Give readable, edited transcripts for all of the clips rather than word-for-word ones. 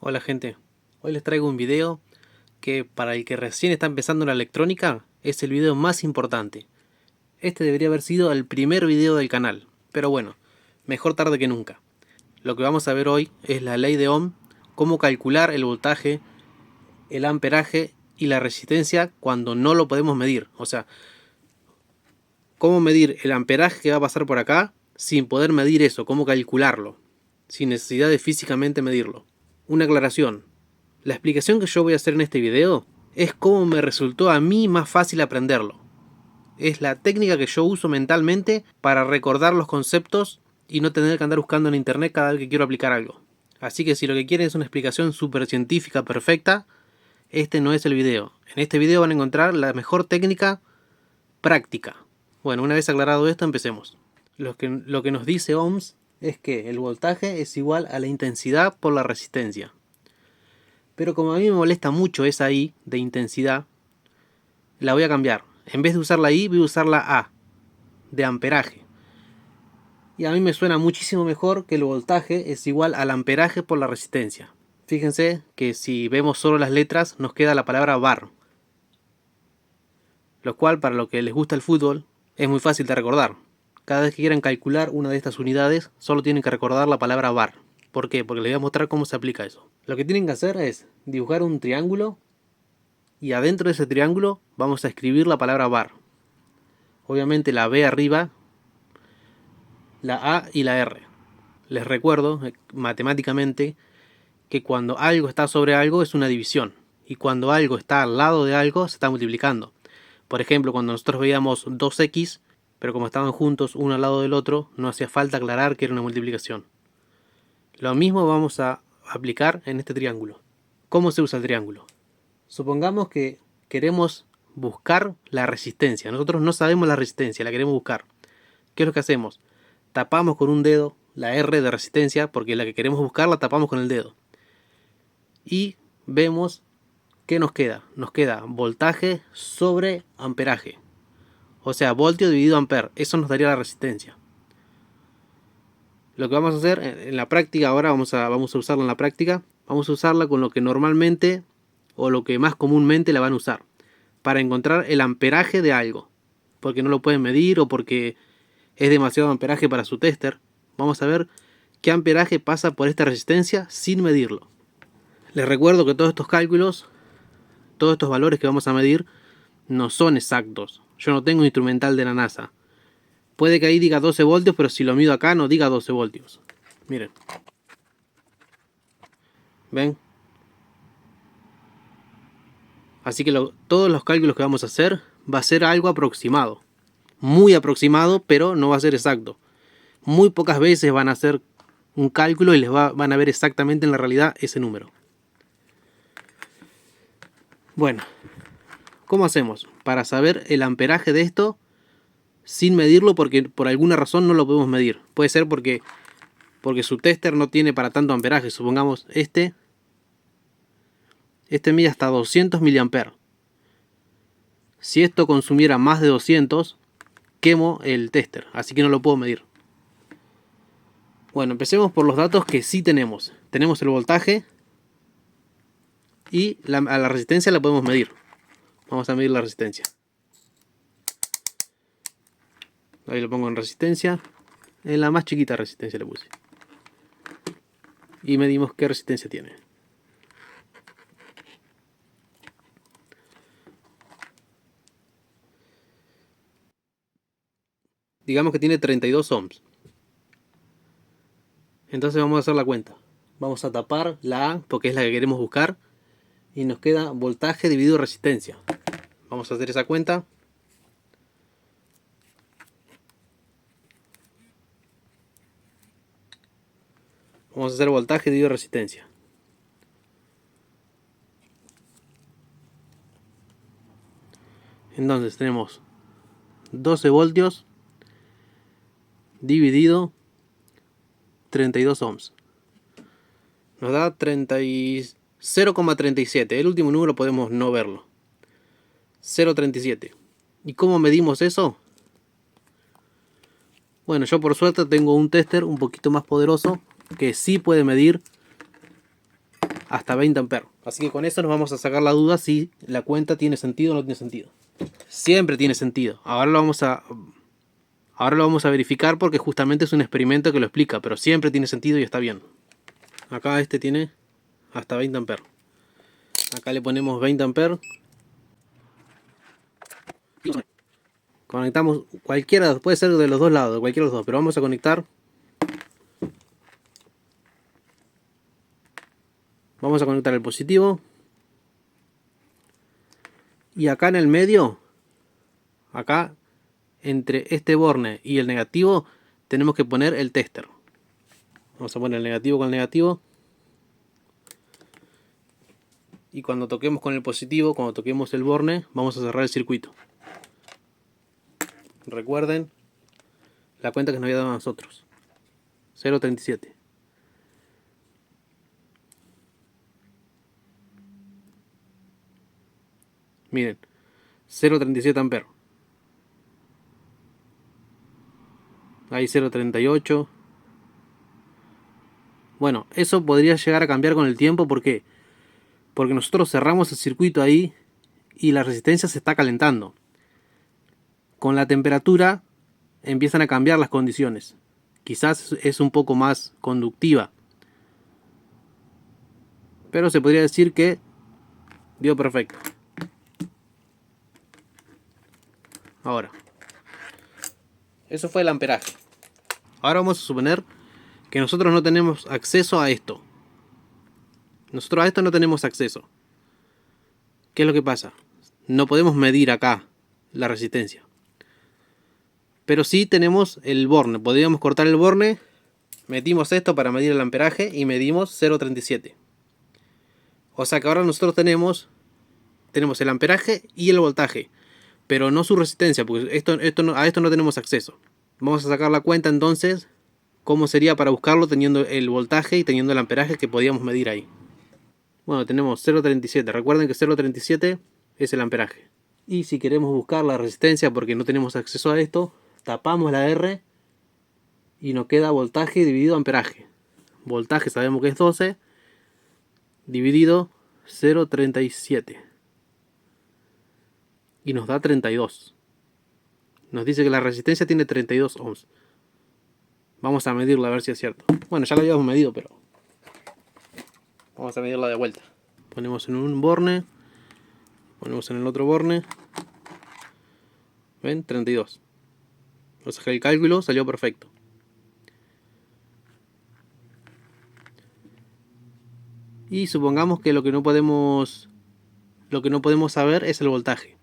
Hola gente, hoy les traigo un video que para el que recién está empezando la electrónica es el video más importante. Este debería haber sido el primer video del canal, pero bueno, mejor tarde que nunca. Lo que vamos a ver hoy es la ley de Ohm, cómo calcular el voltaje, el amperaje y la resistencia cuando no lo podemos medir. O sea, cómo medir el amperaje que va a pasar por acá sin poder medir eso, cómo calcularlo, sin necesidad de físicamente medirlo. Una aclaración. La explicación que yo voy a hacer en este video es cómo me resultó a mí más fácil aprenderlo. Es la técnica que yo uso mentalmente para recordar los conceptos y no tener que andar buscando en internet cada vez que quiero aplicar algo. Así que si lo que quieren es una explicación súper científica perfecta, este no es el video. En este video van a encontrar la mejor técnica práctica. Bueno, una vez aclarado esto, empecemos. Lo que nos dice Ohms es que el voltaje es igual a la intensidad por la resistencia. Pero como a mí me molesta mucho esa I de intensidad, la voy a cambiar. En vez de usar la I, voy a usar la A, de amperaje. Y a mí me suena muchísimo mejor que el voltaje es igual al amperaje por la resistencia. Fíjense que si vemos solo las letras, nos queda la palabra bar. Lo cual, para los que les gusta el fútbol, es muy fácil de recordar. Cada vez que quieran calcular una de estas unidades, solo tienen que recordar la palabra bar. ¿Por qué? Porque les voy a mostrar cómo se aplica eso. Lo que tienen que hacer es dibujar un triángulo y adentro de ese triángulo vamos a escribir la palabra bar. Obviamente la B arriba, la A y la R. Les recuerdo matemáticamente que cuando algo está sobre algo es una división y cuando algo está al lado de algo se está multiplicando. Por ejemplo, cuando nosotros veíamos 2x, pero como estaban juntos uno al lado del otro, no hacía falta aclarar que era una multiplicación. Lo mismo vamos a aplicar en este triángulo. ¿Cómo se usa el triángulo? Supongamos que queremos buscar la resistencia. Nosotros no sabemos la resistencia, la queremos buscar. ¿Qué es lo que hacemos? Tapamos con un dedo la R de resistencia, porque la que queremos buscar la tapamos con el dedo. Y vemos qué nos queda. Nos queda voltaje sobre amperaje. O sea, voltio dividido amper. Eso nos daría la resistencia. Lo que vamos a hacer en la práctica, ahora vamos a usarla en la práctica. Vamos a usarla con lo que normalmente o lo que más comúnmente la van a usar. Para encontrar el amperaje de algo. Porque no lo pueden medir o porque es demasiado amperaje para su tester. Vamos a ver qué amperaje pasa por esta resistencia sin medirlo. Les recuerdo que todos estos cálculos, todos estos valores que vamos a medir, no son exactos. Yo no tengo instrumental de la NASA. Puede que ahí diga 12 voltios, pero si lo mido acá no diga 12 voltios. Miren. ¿Ven? Así que todos los cálculos que vamos a hacer va a ser algo aproximado. Muy aproximado, pero no va a ser exacto. Muy pocas veces van a hacer un cálculo y van a ver exactamente en la realidad ese número. Bueno, ¿cómo hacemos? Para saber el amperaje de esto sin medirlo, porque por alguna razón no lo podemos medir. Puede ser porque su tester no tiene para tanto amperaje. Supongamos este mide hasta 200 mA. Si esto consumiera más de 200, quemo el tester, así que no lo puedo medir. Bueno, empecemos por los datos que sí tenemos. Tenemos el voltaje y a la resistencia la podemos medir. Vamos a medir la resistencia. Ahí lo pongo en resistencia. En la más chiquita resistencia le puse. Y medimos qué resistencia tiene. Digamos que tiene 32 ohms. Entonces vamos a hacer la cuenta. Vamos a tapar la A porque es la que queremos buscar. Y nos queda voltaje dividido resistencia. Vamos a hacer esa cuenta. Vamos a hacer voltaje dividido resistencia. Entonces tenemos 12 voltios dividido 32 ohms. Nos da 0,37. El último número podemos no verlo. 0,37. ¿Y cómo medimos eso? Bueno, yo por suerte tengo un tester un poquito más poderoso que sí puede medir hasta 20 amperes. Así que con eso nos vamos a sacar la duda si la cuenta tiene sentido o no tiene sentido. Siempre tiene sentido. Ahora lo vamos a verificar porque justamente es un experimento que lo explica, pero siempre tiene sentido y está bien. Acá este tiene hasta 20 amperes. Acá le ponemos 20 amperes. Conectamos cualquiera, puede ser de los dos lados, de cualquiera de los dos, pero vamos a conectar. Vamos a conectar el positivo. Y acá en el medio, acá entre este borne y el negativo, tenemos que poner el tester. Vamos a poner el negativo con el negativo. Y cuando toquemos con el positivo, cuando toquemos el borne, vamos a cerrar el circuito. Recuerden la cuenta que nos había dado a nosotros. 0.37. Miren, 0.37 amperes. Ahí 0.38. Bueno, eso podría llegar a cambiar con el tiempo. ¿Por qué? Porque nosotros cerramos el circuito ahí y la resistencia se está calentando. Con la temperatura empiezan a cambiar las condiciones. Quizás es un poco más conductiva. Pero se podría decir que dio perfecto. Ahora, eso fue el amperaje. Ahora vamos a suponer que nosotros no tenemos acceso a esto. Nosotros a esto no tenemos acceso. ¿Qué es lo que pasa? No podemos medir acá la resistencia. Pero sí tenemos el borne. Podríamos cortar el borne. Metimos esto para medir el amperaje y medimos 0.37. O sea que ahora nosotros tenemos el amperaje y el voltaje, pero no su resistencia, porque a esto no tenemos acceso. Vamos a sacar la cuenta entonces cómo sería para buscarlo teniendo el voltaje y teniendo el amperaje que podíamos medir ahí. Bueno, tenemos 0.37. Recuerden que 0.37 es el amperaje. Y si queremos buscar la resistencia porque no tenemos acceso a esto, tapamos la R y nos queda voltaje dividido amperaje. Voltaje sabemos que es 12 dividido 0.37 y nos da 32. Nos dice que la resistencia tiene 32 ohms. Vamos a medirla a ver si es cierto. Bueno, ya lo habíamos medido, pero vamos a medirla de vuelta. Ponemos en un borne, ponemos en el otro borne. ¿Ven? 32. O sea que el cálculo salió perfecto. Y supongamos que lo que no podemos saber es el voltaje.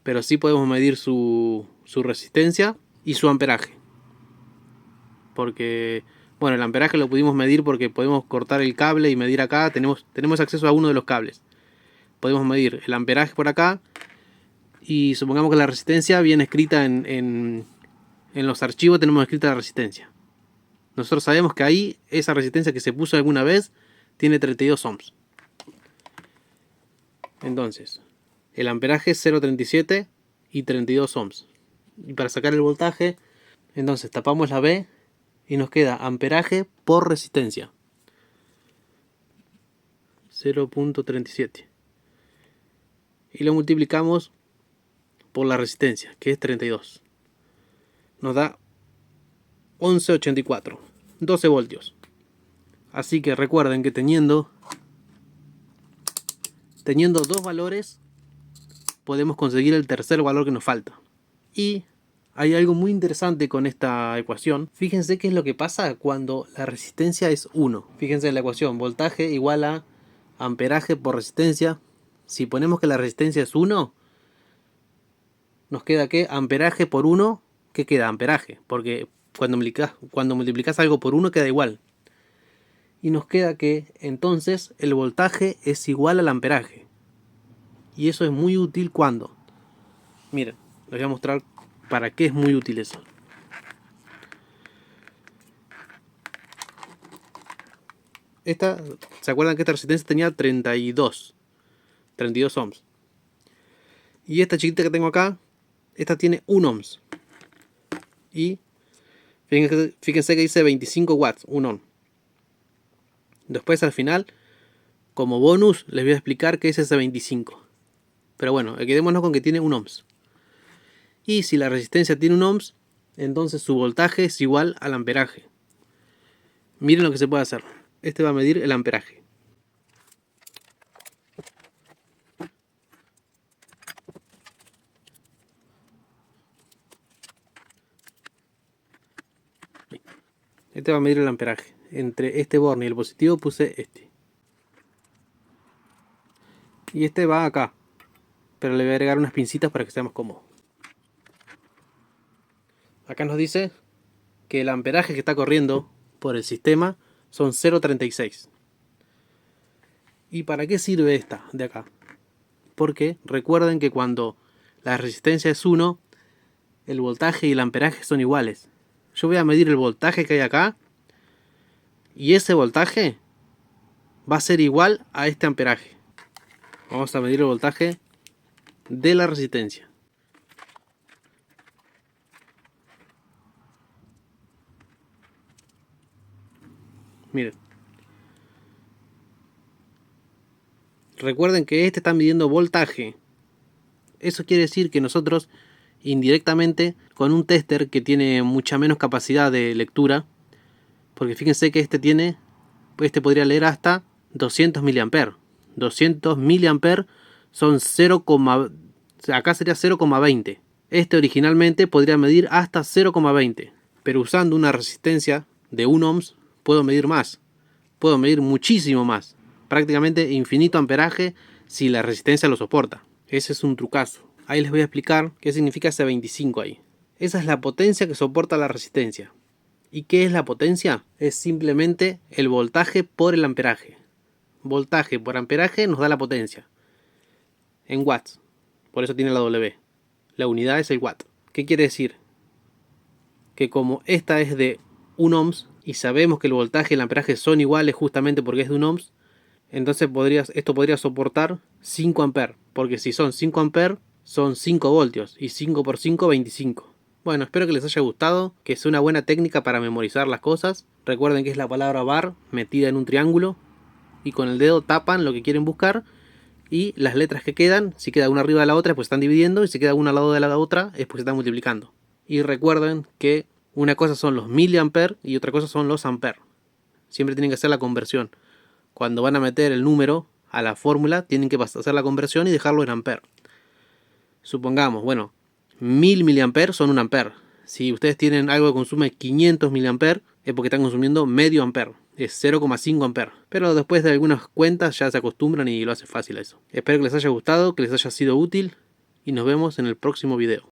Pero sí podemos medir su resistencia y su amperaje. Porque, bueno, el amperaje lo pudimos medir porque podemos cortar el cable y medir acá. Tenemos acceso a uno de los cables. Podemos medir el amperaje por acá. Y supongamos que la resistencia viene escrita en los archivos, tenemos escrita la resistencia. Nosotros sabemos que ahí, esa resistencia que se puso alguna vez, tiene 32 ohms. Entonces, el amperaje es 0.37 y 32 ohms. Y para sacar el voltaje, entonces tapamos la B y nos queda amperaje por resistencia. 0.37. Y lo multiplicamos por la resistencia, que es 32. Nos da 11.84. 12 voltios. Así que recuerden que teniendo dos valores, podemos conseguir el tercer valor que nos falta. Y hay algo muy interesante con esta ecuación. Fíjense qué es lo que pasa cuando la resistencia es 1. Fíjense en la ecuación, voltaje igual a amperaje por resistencia. Si ponemos que la resistencia es 1, nos queda que amperaje por 1, ¿qué queda? Amperaje, porque cuando multiplicas algo por 1 queda igual. Y nos queda que entonces el voltaje es igual al amperaje. Y eso es muy útil cuando. Miren, les voy a mostrar para qué es muy útil eso. ¿Se acuerdan que esta resistencia tenía 32 ohms? Y esta chiquita que tengo acá, esta tiene 1 ohms. Y fíjense que dice 25 watts, 1 ohm. Después al final, Como bonus les voy a explicar qué es ese 25. Pero bueno, quedémonos con que tiene 1 ohms. Y si la resistencia tiene 1 ohms, entonces su voltaje es igual al amperaje. Miren lo que se puede hacer. Este va a medir el amperaje. Este va a medir el amperaje. Entre este borne y el positivo puse este. Y este va acá. Pero le voy a agregar unas pincitas para que sea más cómodo. Acá nos dice que el amperaje que está corriendo por el sistema son 0,36. ¿Y para qué sirve esta de acá? Porque recuerden que cuando la resistencia es 1, el voltaje y el amperaje son iguales. Yo voy a medir el voltaje que hay acá y ese voltaje va a ser igual a este amperaje. Vamos a medir el voltaje de la resistencia. Miren. Recuerden que este está midiendo voltaje. Eso quiere decir que nosotros indirectamente con un tester que tiene mucha menos capacidad de lectura, porque fíjense que este podría leer hasta 200 mA. 200 mA son 0, acá sería 0,20. Este originalmente podría medir hasta 0,20, pero usando una resistencia de 1 ohms puedo medir más. Puedo medir muchísimo más. Prácticamente infinito amperaje si la resistencia lo soporta. Ese es un trucazo. Ahí les voy a explicar qué significa ese 25 ahí. Esa es la potencia que soporta la resistencia. ¿Y qué es la potencia? Es simplemente el voltaje por el amperaje. Voltaje por amperaje nos da la potencia. En watts. Por eso tiene la W. La unidad es el watt. ¿Qué quiere decir? Que como esta es de 1 ohms y sabemos que el voltaje y el amperaje son iguales justamente porque es de 1 ohms, entonces esto podría soportar 5 amperes. Porque si son 5 amperes, son 5 voltios. Y 5 por 5, 25. Bueno, espero que les haya gustado, que sea una buena técnica para memorizar las cosas. Recuerden que es la palabra bar metida en un triángulo. Y con el dedo tapan lo que quieren buscar. Y las letras que quedan, si queda una arriba de la otra, pues están dividiendo. Y si queda una al lado de la otra, es porque se están multiplicando. Y recuerden que una cosa son los miliamperes y otra cosa son los amperes. Siempre tienen que hacer la conversión. Cuando van a meter el número a la fórmula, tienen que hacer la conversión y dejarlo en amper. Supongamos, bueno, 1000 miliamperes son 1 amper. Si ustedes tienen algo que consume 500 miliamperes, es porque están consumiendo medio amper. Es 0,5 amper. Pero después de algunas cuentas ya se acostumbran y lo hace fácil a eso. Espero que les haya gustado, que les haya sido útil y nos vemos en el próximo video.